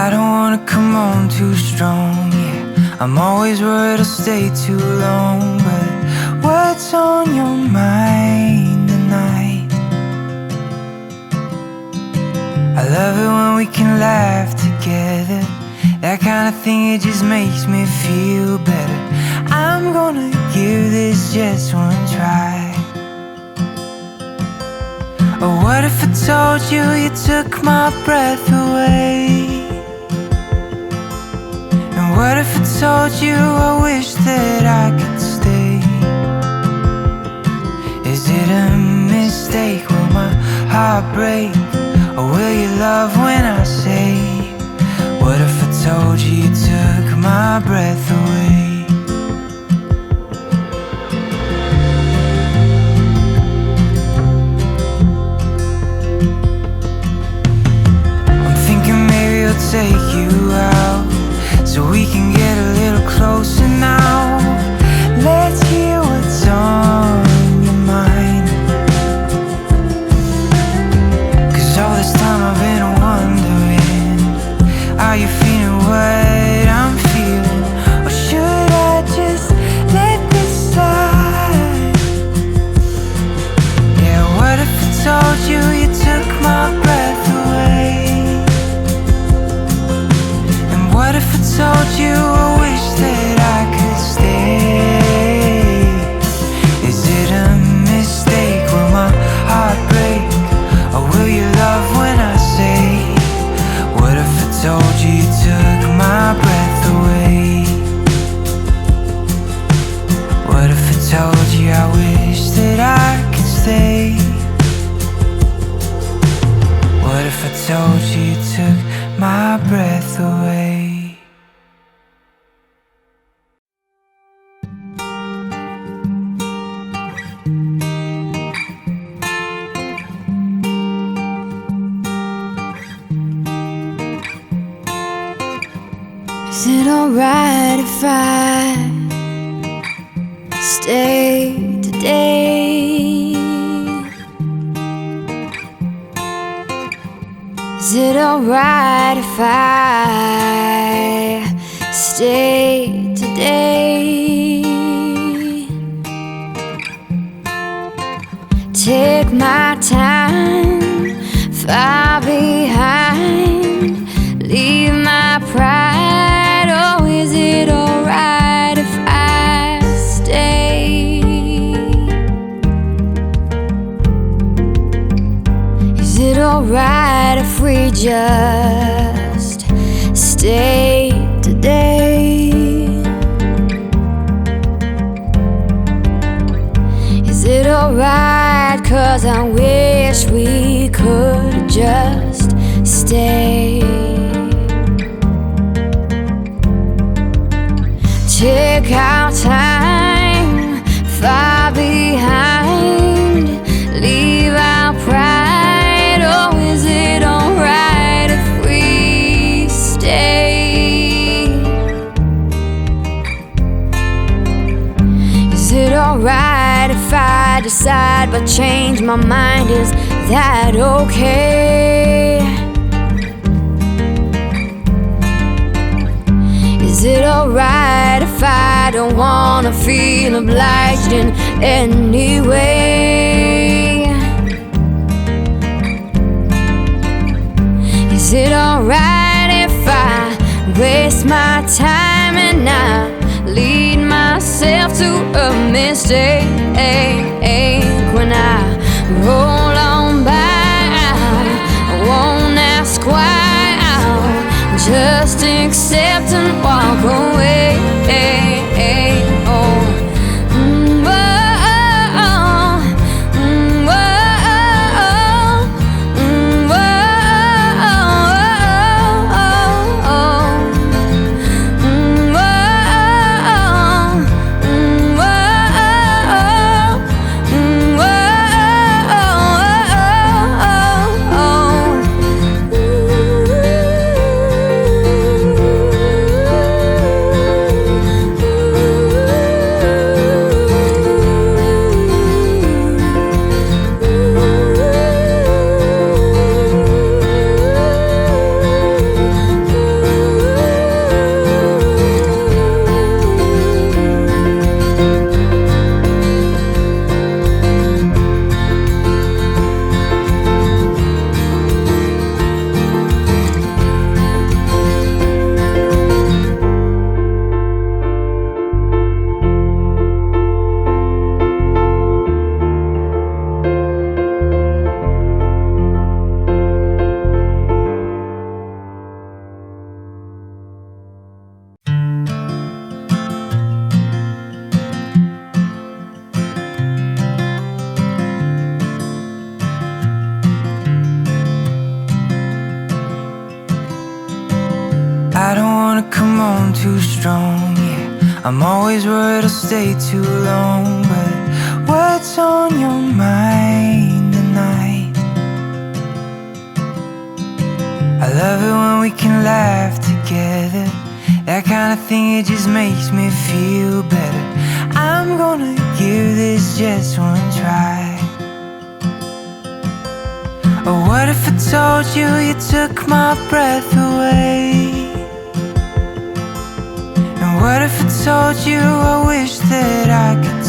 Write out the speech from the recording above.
I don't wanna come on too strong, yeah. I'm always worried I'll stay too long, but what's on your mind tonight? I love it when we can laugh together. That kind of thing, it just makes me feel better. I'm gonna give this just one try. Or what if I told you you took my breath away? And what if I told you I wish that I could stay? Is it a mistake? Will my heart break? Or will you love when I say, what if I told you you took my breath away? Take you out so we can get a little closer now. Let's hear what's on your mind. 'Cause all this time I've been wondering, are you feeling what I'm feeling? Or should I just let this slide? Yeah, what if I told you you took my breath away? What if I told you I wish that I could stay? Is it a mistake? Will my heart break? Or will you love when I say, what if I told you you took my breath away? What if I told you I wish that I could stay? What if I told you you took my breath away? Is it alright if I stay today? Is it alright if I stay today? Take my time, far behind, leave my pride. Oh, is it alright if I stay? Is it alright if we just stay today? Is it alright? 'Cause I wish we could just stay. Take our time, far behind, leave our pride. Oh, is it alright if we stay? Is it alright if I decide but change my mind? Is that okay? Is it alright if I don't wanna feel obliged in any way? Is it alright if I waste my time and not lead myself to a mistake? When I roll on by, I won't ask why. I'll just accept and walk away. I don't wanna come on too strong, yeah. I'm always worried I'll stay too long. But what's on your mind tonight? I love it when we can laugh together. That kind of thing, it just makes me feel better. I'm gonna give this just one try. Or what if I told you you took my breath away? And what if I told you I wish that I could